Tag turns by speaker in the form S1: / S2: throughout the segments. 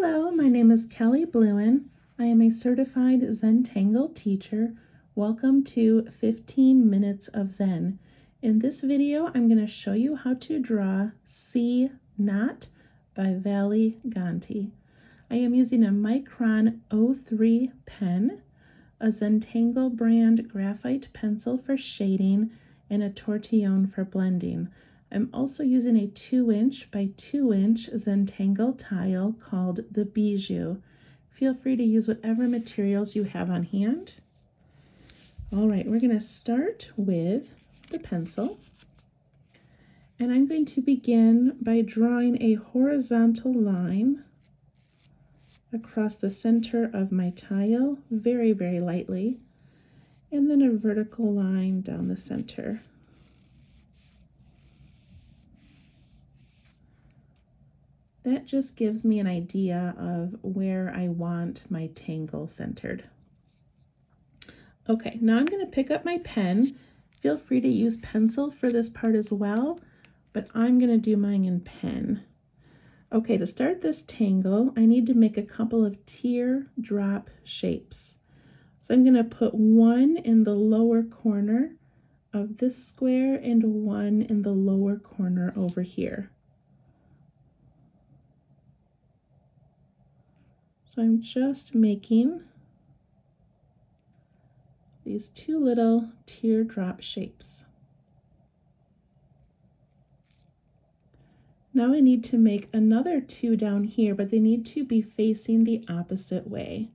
S1: Hello, my name is Kelly Bluen. I am a certified Zentangle teacher. Welcome to 15 Minutes of Zen. In this video, I'm going to show you how to draw See Not by Valley Ganti. I am using a Micron 03 pen, a Zentangle brand graphite pencil for shading, and a tortillion for blending. I'm also using a 2" by 2" Zentangle tile called the Bijou. Feel free to use whatever materials you have on hand. All right, we're going to start with the pencil. And I'm going to begin by drawing a horizontal line across the center of my tile, very, very lightly, and then a vertical line down the center. That just gives me an idea of where I want my tangle centered. Okay, now I'm going to pick up my pen. Feel free to use pencil for this part as well, but I'm going to do mine in pen. Okay, to start this tangle, I need to make a couple of teardrop shapes. So I'm going to put one in the lower corner of this square and one in the lower corner over here. So I'm just making these two little teardrop shapes. Now I need to make another two down here, but they need to be facing the opposite way.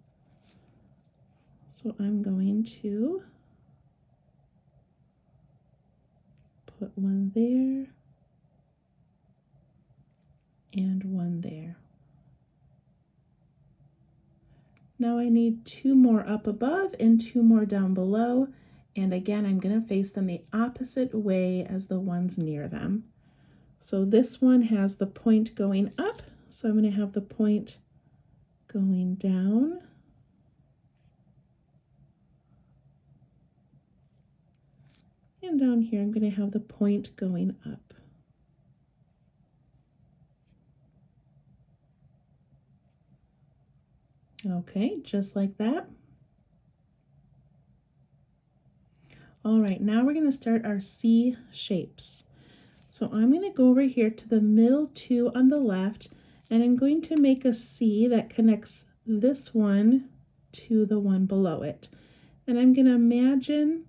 S1: So I'm going to put one there and one there. Now I need two more up above and two more down below. And again, I'm going to face them the opposite way as the ones near them. So this one has the point going up. So I'm going to have the point going down. And down here, I'm going to have the point going up. Okay, just like that. All right, now we're going to start our C shapes. So I'm going to go over here to the middle two on the left, and I'm going to make a C that connects this one to the one below it. And I'm going to imagine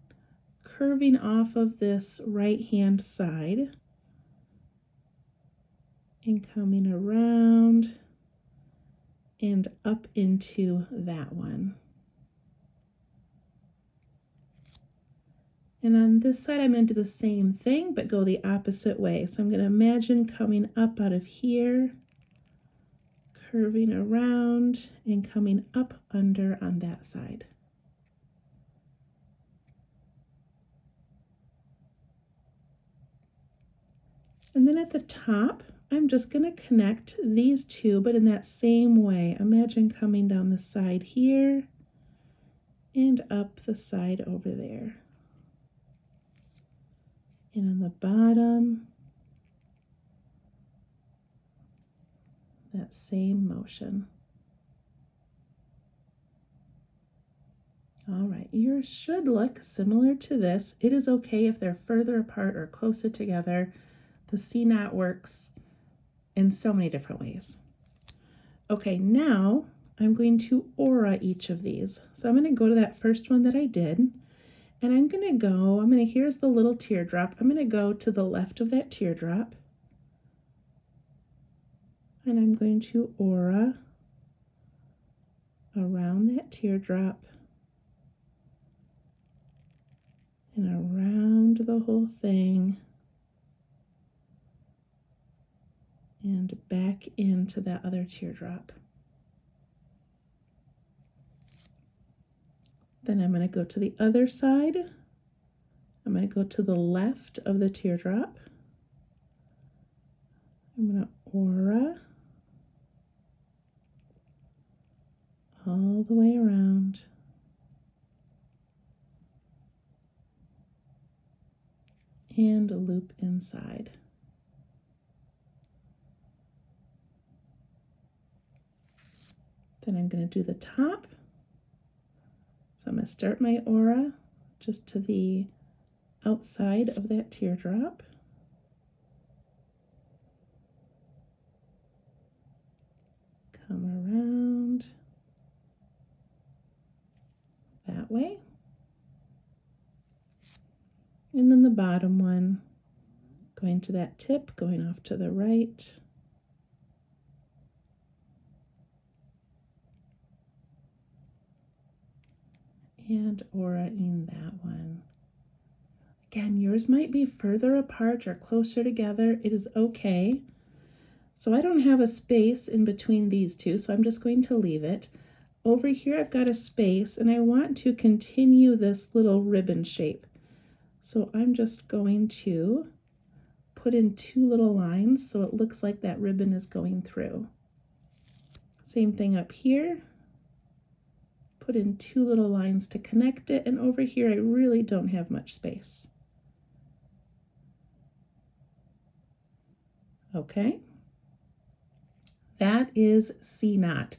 S1: curving off of this right-hand side and coming around and up into that one. And on this side, I'm going to do the same thing, but go the opposite way. So I'm going to imagine coming up out of here, curving around, and coming up under on that side. And then at the top, I'm just going to connect these two, but in that same way. Imagine coming down the side here and up the side over there. And on the bottom, that same motion. All right, yours should look similar to this. It is okay if they're further apart or closer together. The C knot works in so many different ways. Okay, now I'm going to aura each of these. So I'm going to go to that first one that I did, and here's the little teardrop. I'm going to go to the left of that teardrop, and I'm going to aura around that teardrop and around the whole thing, and back into that other teardrop. Then I'm going to go to the other side. I'm going to go to the left of the teardrop. I'm going to aura all the way around. And loop inside. Then I'm going to do the top. So I'm going to start my aura just to the outside of that teardrop. Come around that way. And then the bottom one, going to that tip, going off to the right. And aura-ing that one. Again, yours might be further apart or closer together. It is okay. So I don't have a space in between these two, so I'm just going to leave it. Over here I've got a space, and I want to continue this little ribbon shape. So I'm just going to put in 2 little lines so it looks like that ribbon is going through. Same thing up here. Put in 2 little lines to connect it, and over here I really don't have much space. Okay, that is C knot.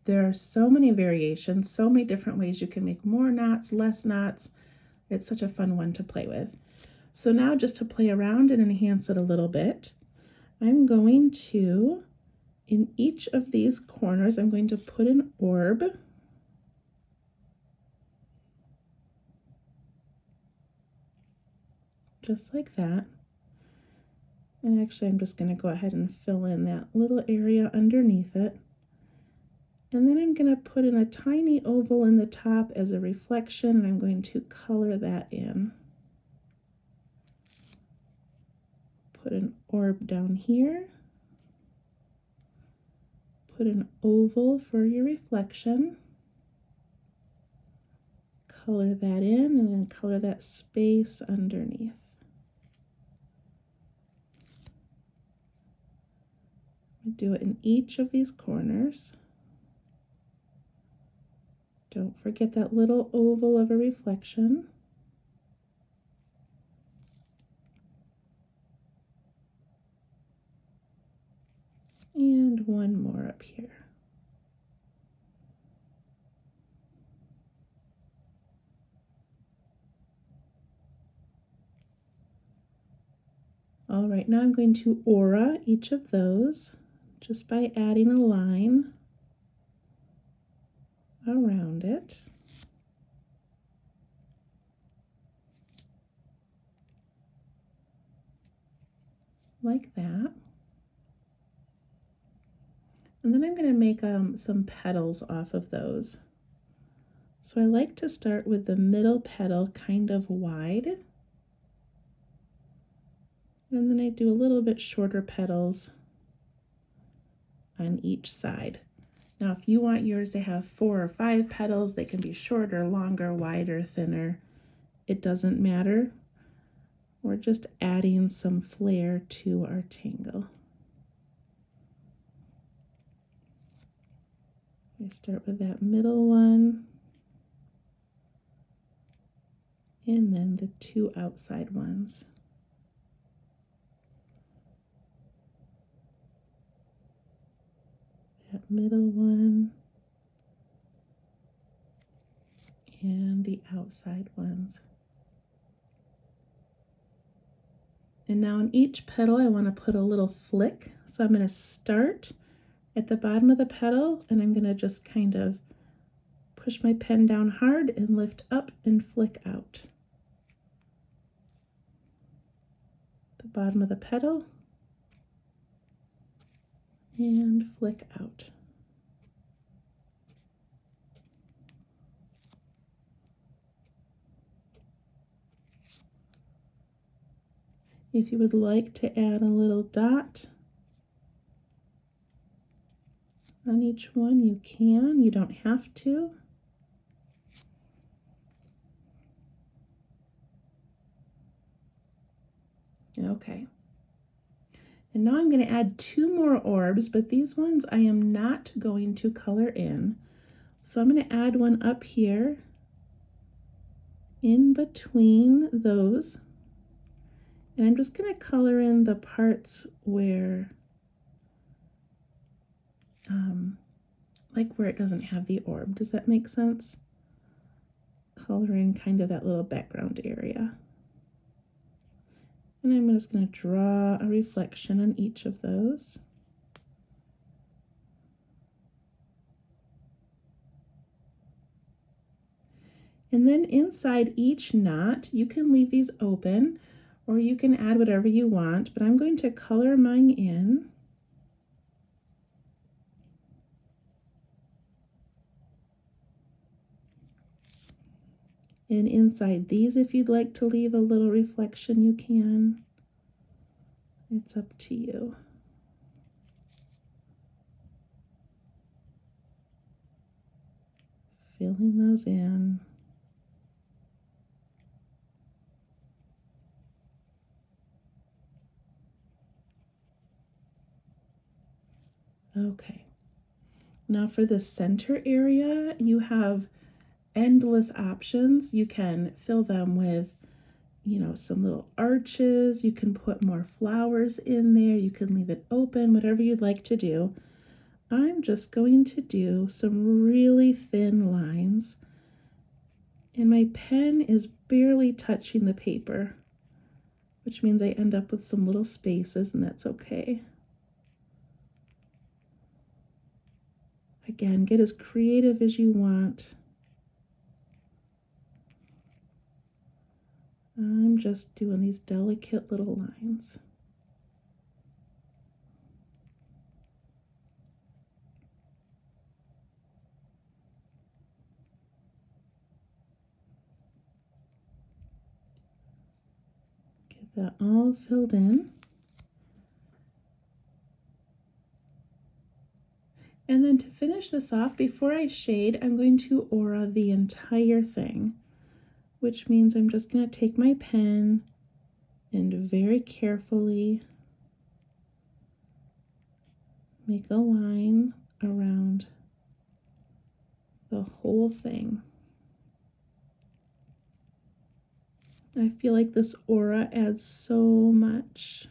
S1: There are so many variations, so many different ways you can make more knots, less knots. It's such a fun one to play with. So now, just to play around and enhance it a little bit, I'm going to, in each of these corners, I'm going to put an orb. Just like that. And actually, I'm just going to go ahead and fill in that little area underneath it. And then I'm going to put in a tiny oval in the top as a reflection, and I'm going to color that in. Put an orb down here. Put an oval for your reflection. Color that in, and then color that space underneath. Do it in each of these corners. Don't forget that little oval of a reflection. And one more up here. All right, now I'm going to aura each of those just by adding a line around it. Like that. And then I'm going to make some petals off of those. So I like to start with the middle petal kind of wide. And then I do a little bit shorter petals on each side. Now, if you want yours to have 4 or 5 petals, they can be shorter, longer, wider, thinner. It doesn't matter. We're just adding some flair to our tangle. I start with that middle one, and then the 2 outside ones. That middle one and the outside ones. And now in each petal I want to put a little flick. So I'm going to start at the bottom of the petal, and I'm going to just kind of push my pen down hard and lift up and flick out. The bottom of the petal and flick out. If you would like to add a little dot on each one, you can. You don't have to. Okay. And now I'm going to add 2 more orbs, but these ones I am not going to color in. So I'm going to add one up here in between those. And I'm just going to color in the parts where like where it doesn't have the orb. Does that make sense? Color in kind of that little background area. And I'm just going to draw a reflection on each of those. And then inside each knot, you can leave these open or you can add whatever you want, but I'm going to color mine in. And inside these, if you'd like to leave a little reflection, you can. It's up to you. Filling those in. Okay. Now for the center area, you have endless options. You can fill them with, you know, some little arches. You can put more flowers in there. You can leave it open, whatever you'd like to do. I'm just going to do some really thin lines. And my pen is barely touching the paper, which means I end up with some little spaces, and that's okay. Again, get as creative as you want. I'm just doing these delicate little lines. Get that all filled in. And then to finish this off, before I shade, I'm going to aura the entire thing, which means I'm just going to take my pen and very carefully make a line around the whole thing. I feel like this aura adds so much.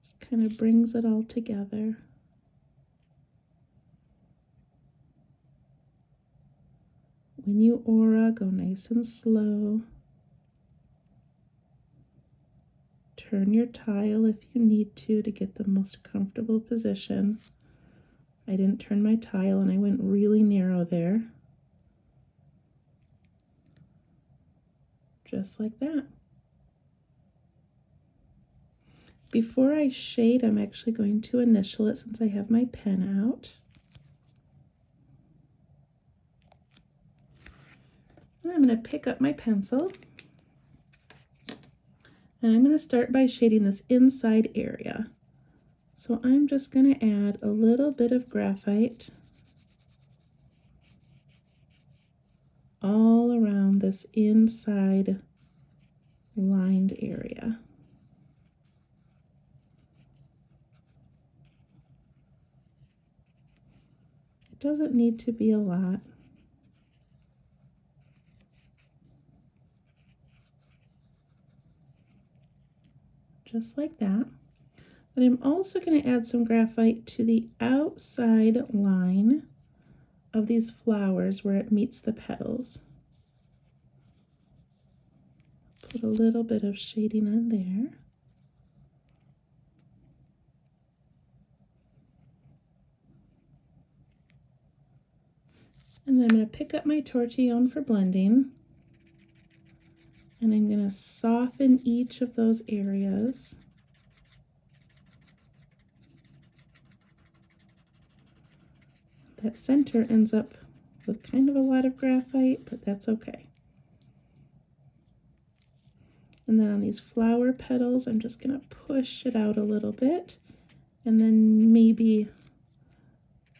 S1: Just kind of brings it all together. When you aura, go nice and slow. Turn your tile if you need to get the most comfortable position. I didn't turn my tile and I went really narrow there. Just like that. Before I shade, I'm actually going to initial it since I have my pen out. And I'm going to pick up my pencil. And I'm going to start by shading this inside area. So I'm just going to add a little bit of graphite all around this inside lined area. It doesn't need to be a lot. Just like that. But I'm also going to add some graphite to the outside line of these flowers where it meets the petals. Put a little bit of shading on there. And then I'm going to pick up my tortillion for blending. And I'm going to soften each of those areas. That center ends up with kind of a lot of graphite, but that's okay. And then on these flower petals, I'm just going to push it out a little bit and then maybe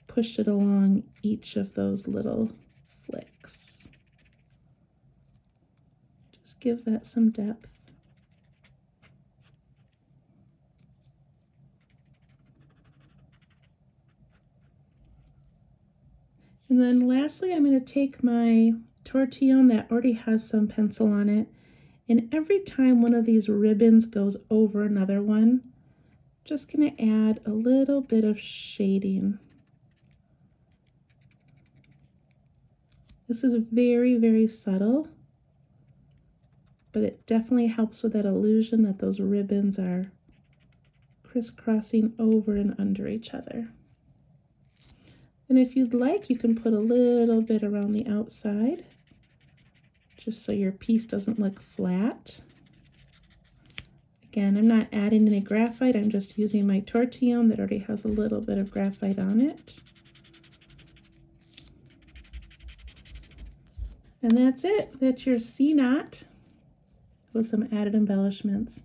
S1: push it along each of those little flicks. Just gives that some depth. And then lastly, I'm going to take my tortillion that already has some pencil on it, and every time one of these ribbons goes over another one, just going to add a little bit of shading This is very, very subtle, but it definitely helps with that illusion that those ribbons are crisscrossing over and under each other. And if you'd like, you can put a little bit around the outside, just so your piece doesn't look flat. Again, I'm not adding any graphite, I'm just using my tortillion that already has a little bit of graphite on it. And that's it. That's your C knot with some added embellishments.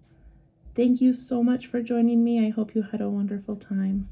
S1: Thank you so much for joining me. I hope you had a wonderful time.